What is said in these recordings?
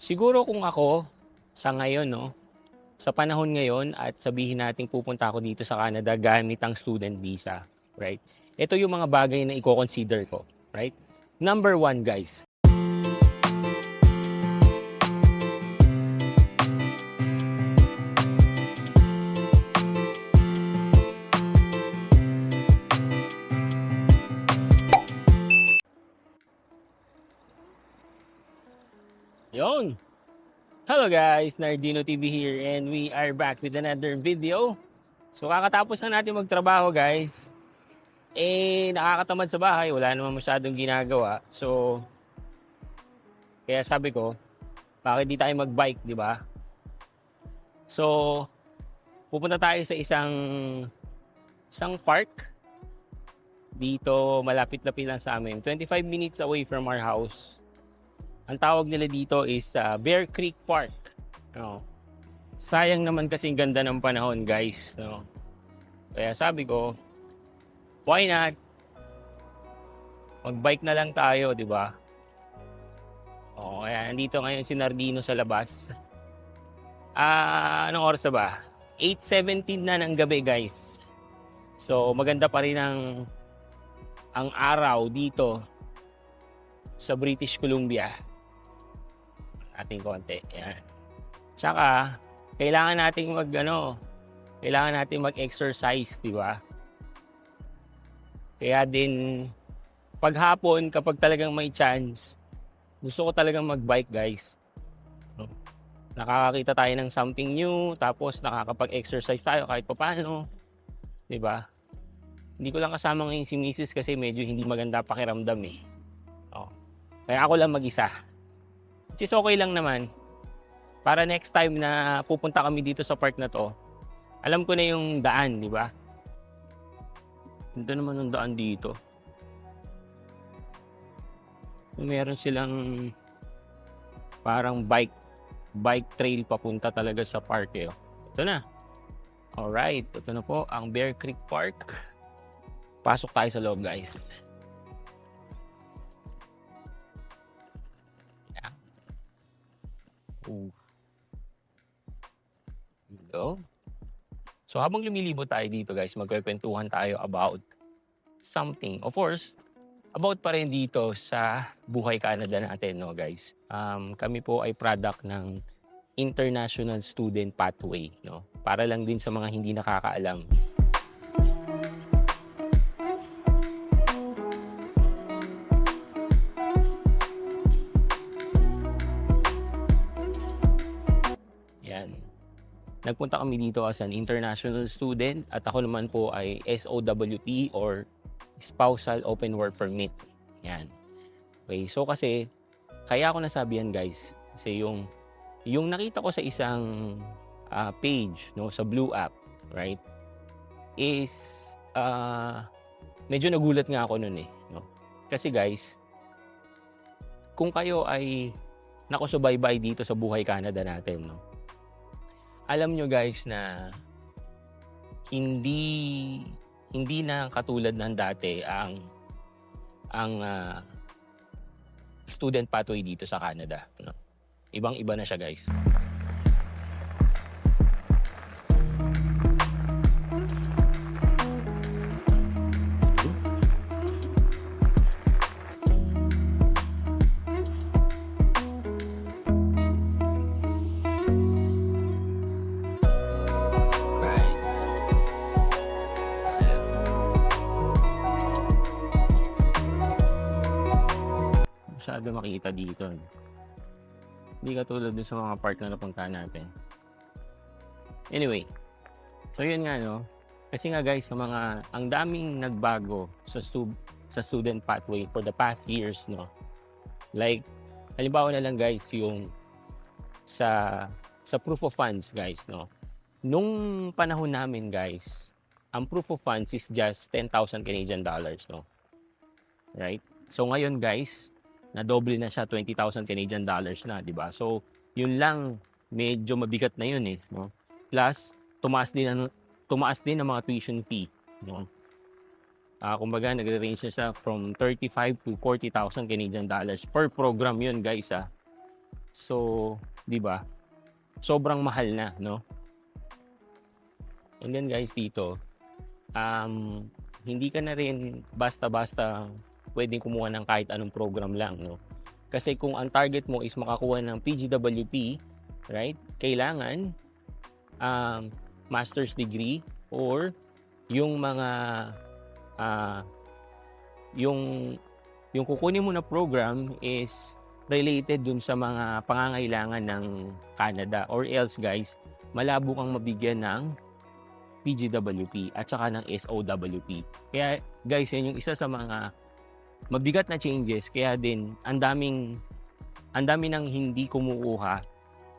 Siguro kung ako, sa ngayon 'no, sa panahon ngayon at sabihin nating pupunta ako dito sa Canada gamit ang student visa, right? Ito yung mga bagay na iko-consider ko, right? Number one guys, 'yon. Hello guys, Nardino TV here and we are back with another video. So kakatapos na natin magtrabaho guys, nakakatamad sa bahay, wala naman masyadong ginagawa. So kaya sabi ko, bakit di tayo mag-bike, 'di ba? So pupunta tayo sa isang park dito malapit-lapit lang sa amin. 25 minutes away from our house. Ang tawag nila dito is Bear Creek Park. No. Sayang naman kasi ganda ng panahon, guys, no. Kaya sabi ko, why not? Mag-bike na lang tayo, 'di ba? Oo, kaya nandito ngayon si Nardino sa labas. Anong oras na ba? 8:17 na ng gabi, guys. So, maganda pa rin ang araw dito sa British Columbia. Ating konti, yan. Tsaka, kailangan nating mag-exercise, di ba? Kaya din, paghapon, kapag talagang may chance, gusto ko talagang mag-bike, guys. Nakakakita tayo ng something new, tapos nakakapag-exercise tayo kahit papaano, di ba? Hindi ko lang kasama ngayon si Mrs. kasi medyo hindi maganda pakiramdam eh. Oh. Kaya ako lang mag-isa. Which is okay lang naman. Para next time na pupunta kami dito sa park na to, alam ko na yung daan, di ba? Ganda naman yung daan dito. Meron silang parang bike trail papunta talaga sa park eh. Ito na. Alright, ito na po ang Bear Creek Park. Pasok tayo sa loob, guys. Yeah. Go. So habang lumilibot tayo dito, guys, magkwekwentuhan tayo about something. Of course, about pa rin dito sa buhay Canada natin, no, guys. Kami po ay product ng International Student Pathway, no. Para lang din sa mga hindi nakakaalam. Yan. Nagpunta kami dito as an international student at ako naman po ay SOWP or Spousal Open Work Permit. Yan. Okay, so kasi kaya ako nasabi yan, guys, kasi yung nakita ko sa isang page, no, sa Blue App, right, is medyo nagulat nga ako nun eh, no. Kasi guys, kung kayo ay nakusubaybay dito sa buhay Canada natin, no, alam nyo guys na hindi na katulad ng dati ang student pathway dito sa Canada, no? Ibang-iba na siya, guys. Masyado makita dito. Hindi katulad dun sa mga park na napuntahan natin. Anyway, so yun nga, no. Kasi nga guys, ang daming nagbago sa student pathway for the past years, no. Like, halimbawa na lang guys, yung sa proof of funds, guys, no. Nung panahon namin, guys, ang proof of funds is just 10,000 Canadian dollars, no. Right? So ngayon, guys, na doble na siya, 20,000 Canadian dollars na, 'di ba? So, yun lang medyo mabigat na yun eh, no? Plus, tumaas din ang mga tuition fee, no? Kumbaga nagre-range na siya from 35 to 40,000 Canadian dollars per program yun, guys, So, 'di ba? Sobrang mahal na, no? And then guys dito, hindi ka na rin basta-basta pwedeng kumuha ng kahit anong program lang, no? Kasi kung ang target mo is makakuha ng PGWP, right? Kailangan master's degree or yung mga ah, yung kukunin mo na program is related dun sa mga pangangailangan ng Canada, or else guys, malabo kang mabigyan ng PGWP at saka ng SOWP. Kaya guys, yan yung isa sa mga mabigat na changes, kaya din ang dami nang hindi kumukuha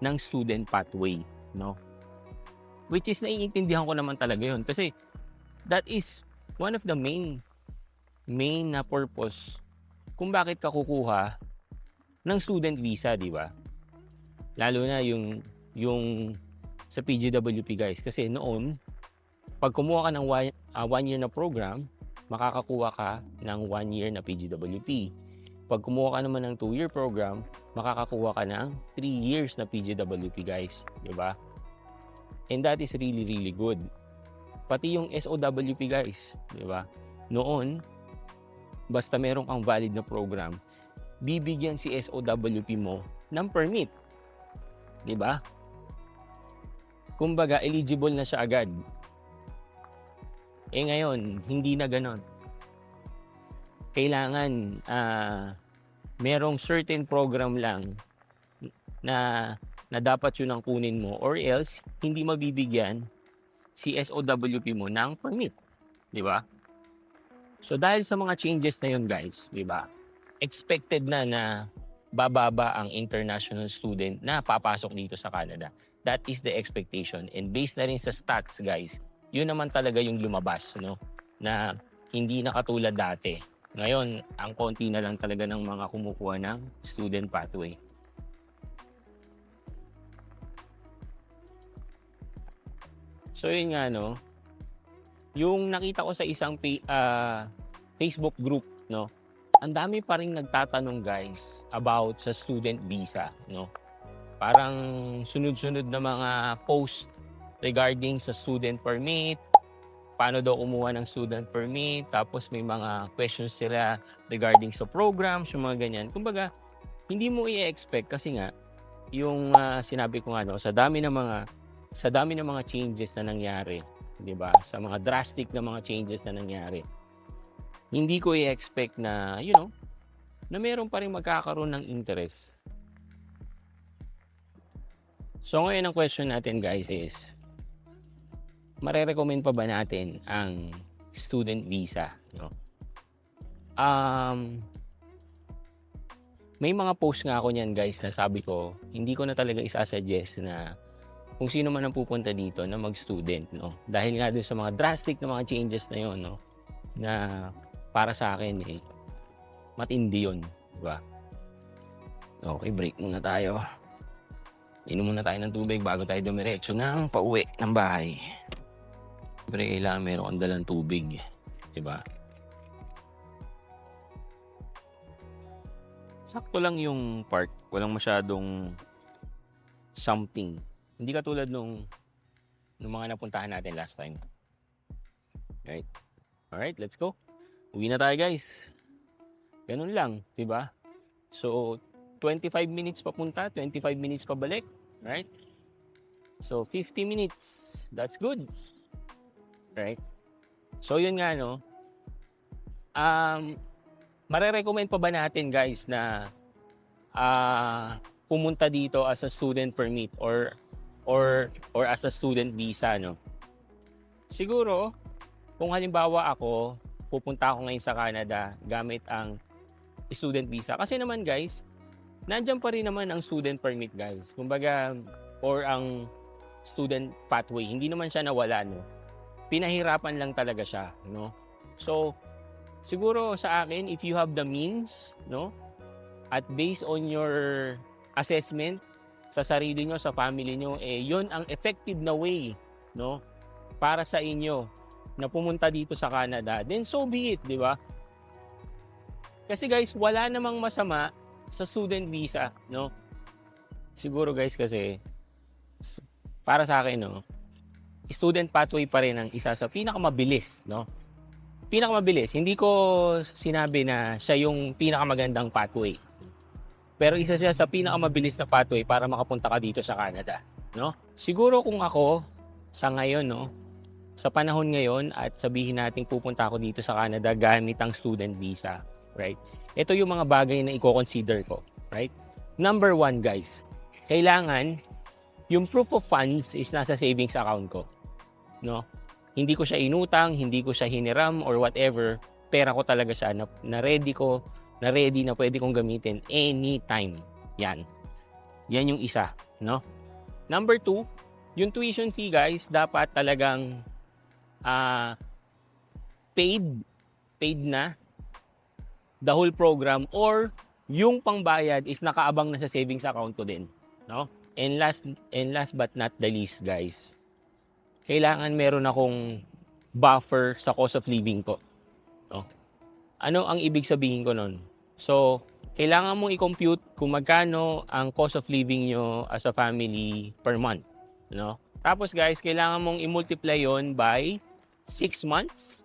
ng student pathway, no? Which is naiintindihan ko naman talaga yun, kasi that is one of the main na purpose kung bakit ka kukuha ng student visa, di ba? Lalo na yung sa PGWP guys, kasi noon pag kumuha ka ng 1 year na program, makakakuha ka ng 1 year na PGWP. Pag kumuha ka naman ng 2-year program, makakakuha ka ng 3 years na PGWP guys, di ba? And that is really, really good. Pati yung SOWP guys, di ba? Noon, basta meron kang valid na program, bibigyan si SOWP mo ng permit. Di ba? Kumbaga, eligible na siya agad. Eh ngayon, hindi na ganon. Kailangan merong certain program lang na dapat yun ang kunin mo, or else hindi mabibigyan si SOWP mo ng permit, di ba? So dahil sa mga changes na yun guys, di ba? Expected na bababa ang international student na papasok dito sa Canada. That is the expectation, and based na rin sa stats guys, yun naman talaga yung lumabas, no? Na hindi na katulad dati. Ngayon, ang konti na lang talaga ng mga kumukuha ng student pathway. So yun nga, no? Yung nakita ko sa isang Facebook group, no? Ang dami pa rin nagtatanong guys about sa student visa, no? Parang sunod-sunod na mga post regarding sa student permit, paano daw kumuha ng student permit, tapos may mga questions sila regarding sa programs, yung mga ganyan. Kumbaga, hindi mo i-expect kasi nga, yung sinabi ko nga, no, sa dami ng mga changes na nangyari, di ba? Sa mga drastic na mga changes na nangyari, hindi ko i-expect na, na meron pa rin magkakaroon ng interest. So ngayon ang question natin guys is, mare-recommend pa ba natin ang student visa, no? May mga post nga ako niyan guys na sabi ko, hindi ko na talaga isa-suggest na kung sino man ang pupunta dito na mag-student, no? Dahil nga dun sa mga drastic na mga changes na yon, no? Na para sa akin matindi yun, di ba? Okay, break muna tayo. Inom muna tayo ng tubig bago tayo dumiretso ng pauwi ng bahay. Siyempre, kailangan meron kang dalang tubig. Diba? Sakto lang yung park. Walang masyadong something. Hindi katulad nung mga napuntahan natin last time. Right? Alright, let's go. Uwi na tayo guys. Ganun lang, diba? So, 25 minutes papunta, 25 minutes pabalik. Right? So, 50 minutes. That's good. Right? So, yun nga, no? Mare-recommend pa ba natin, guys, na pumunta dito as a student permit or as a student visa, no? Siguro, kung halimbawa ako, pupunta ako ngayon sa Canada gamit ang student visa. Kasi naman, guys, nandiyan pa rin naman ang student permit, guys. Kumbaga, or ang student pathway. Hindi naman siya nawala, no? Pinahirapan lang talaga siya, no? So, siguro sa akin, if you have the means, no? At based on your assessment sa sarili nyo, sa family nyo, yun ang effective na way, no? Para sa inyo na pumunta dito sa Canada, then so be it, di ba? Kasi guys, wala namang masama sa student visa, no? siguro guys kasi s- para sa akin, no, student pathway pa rin ang isa sa pinakamabilis, no? Pinakamabilis. Hindi ko sinabi na siya yung pinakamagandang pathway. Pero isa siya sa pinakamabilis na pathway para makapunta ka dito sa Canada, no? Siguro kung ako sa ngayon, no, sa panahon ngayon at sabihin natin pupunta ako dito sa Canada gamit ang student visa, right? Ito yung mga bagay na i-consider ko, right? Number one, guys, kailangan yung proof of funds is nasa savings account ko, no? Hindi ko siya inutang, hindi ko siya hiniram or whatever. Pera ko talaga siya na ready ko, na ready na pwede kong gamitin anytime. Yan. Yan yung isa, no? Number two, yung tuition fee, guys, dapat talagang ah paid, paid na the whole program or yung pangbayad is nakaabang na sa savings account ko din, no? And last but not the least, guys, kailangan meron akong buffer sa cost of living ko, no? Ano ang ibig sabihin ko nun? So, kailangan mong i-compute kung magkano ang cost of living nyo as a family per month, no? Tapos guys, kailangan mong i-multiply yon by 6 months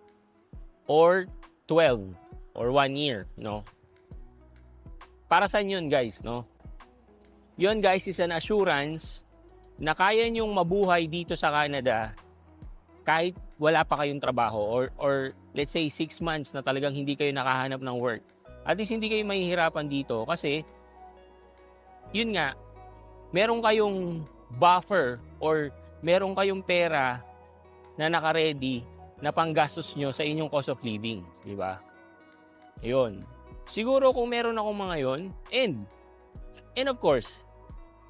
or 12 or 1 year, no? Para saan yun, guys, no? Yun, guys, is an assurance na kaya nyong mabuhay dito sa Canada kahit wala pa kayong trabaho or let's say 6 months na talagang hindi kayo nakahanap ng work. At least hindi kayo mahihirapan dito kasi yun nga, meron kayong buffer or meron kayong pera na naka-ready na panggastos nyo sa inyong cost of living, di ba? Yun. Siguro kung meron akong mga yon, and of course,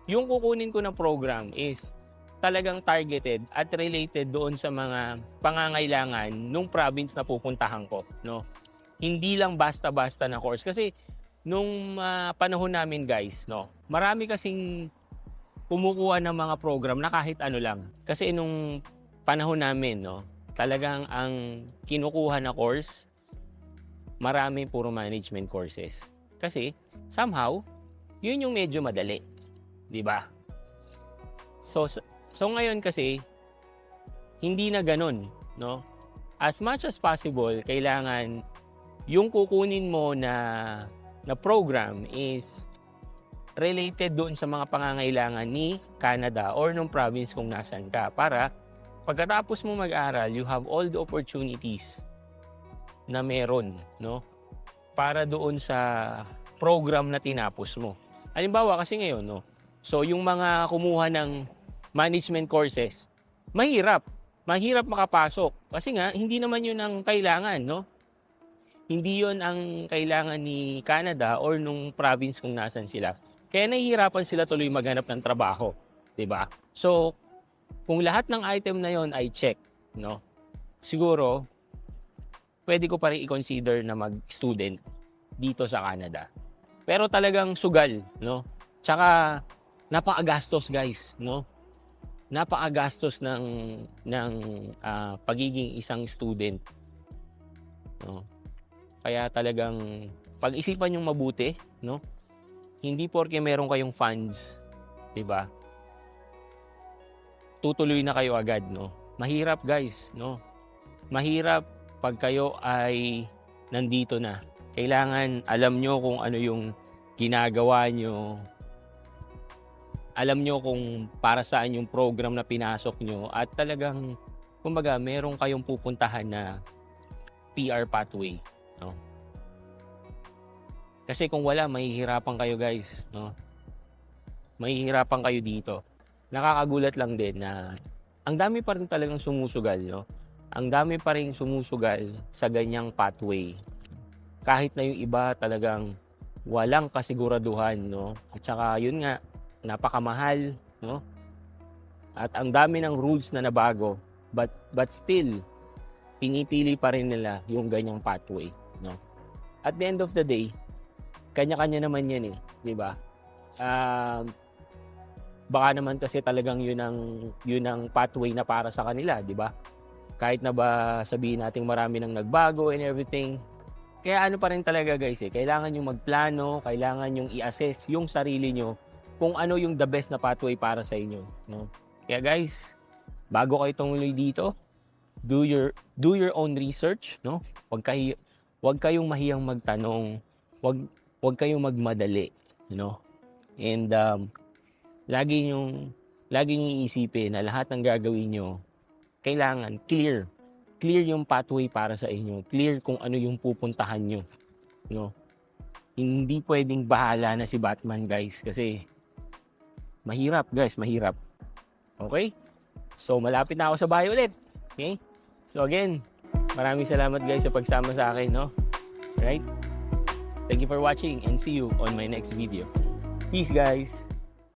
yung kukunin ko na program is talagang targeted at related doon sa mga pangangailangan nung province na pupuntahan ko, no? Hindi lang basta-basta na course kasi nung panahon namin, guys, no, marami kasing kumukuha ng mga program na kahit ano lang. Kasi nung panahon namin, no, talagang ang kinukuha na course, marami puro management courses. Kasi somehow, yun yung medyo madali, 'di ba? So ngayon kasi hindi na ganoon, no? As much as possible, kailangan yung kukunin mo na program is related doon sa mga pangangailangan ni Canada or nung province kung nasan ka para pagkatapos mo mag-aral, you have all the opportunities na meron, no? Para doon sa program na tinapos mo. Halimbawa kasi ngayon, no? So yung mga kumuha ng management courses, mahirap. Mahirap makapasok kasi nga hindi naman 'yun ang kailangan, no? Hindi 'yun ang kailangan ni Canada or nung province kung nasan sila. Kaya nahihirapan sila tuloy maghanap ng trabaho, 'di ba? So, kung lahat ng item na 'yon ay check, no? Siguro pwede ko pa rin i-consider na mag-student dito sa Canada. Pero talagang sugal, no? Tsaka napakagastos, guys, no? Napakagastos ng pagiging isang student, no? Kaya talagang pag-isipan yung mabuti, no? Hindi porke meron kayong funds, 'di ba? Tutuloy na kayo agad, no? Mahirap, guys, no? Mahirap pag kayo ay nandito na. Kailangan alam nyo kung ano yung ginagawa nyo. Alam nyo kung para saan yung program na pinasok nyo at talagang, kumbaga, meron kayong pupuntahan na PR pathway, no? Kasi kung wala, mahihirapan kayo, guys, no? Mahihirapan kayo dito. Nakakagulat lang din na ang dami pa rin talagang sumusugal, no? Ang dami pa rin sumusugal sa ganyang pathway. Kahit na yung iba talagang walang kasiguraduhan, no? At saka yun nga, napakamahal, no? At ang dami ng rules na nabago, but still pinipili pa rin nila yung ganyang pathway, no? At the end of the day, kanya-kanya naman yan eh, 'di ba? Baka naman kasi talagang yun ang pathway na para sa kanila, 'di ba? Kahit na ba sabihin nating marami nang nagbago and everything. Kaya ano pa rin talaga, guys, kailangan yung magplano, kailangan yung i-assess yung sarili nyo kung ano yung the best na pathway para sa inyo, no? Kaya guys, bago kayo tumuloy dito, do your own research, no? Wag kayong mahiyang magtanong, wag kayong magmadali, And lagi niyong iisipin na lahat ng gagawin niyo kailangan clear. Clear yung pathway para sa inyo. Clear kung ano yung pupuntahan niyo, Hindi pwedeng bahala na si Batman, guys, kasi mahirap, guys, mahirap. Okay? So, malapit na ako sa bahay ulit. Okay? So, again, maraming salamat, guys, sa pagsama sa akin, Right? Thank you for watching and see you on my next video. Peace, guys!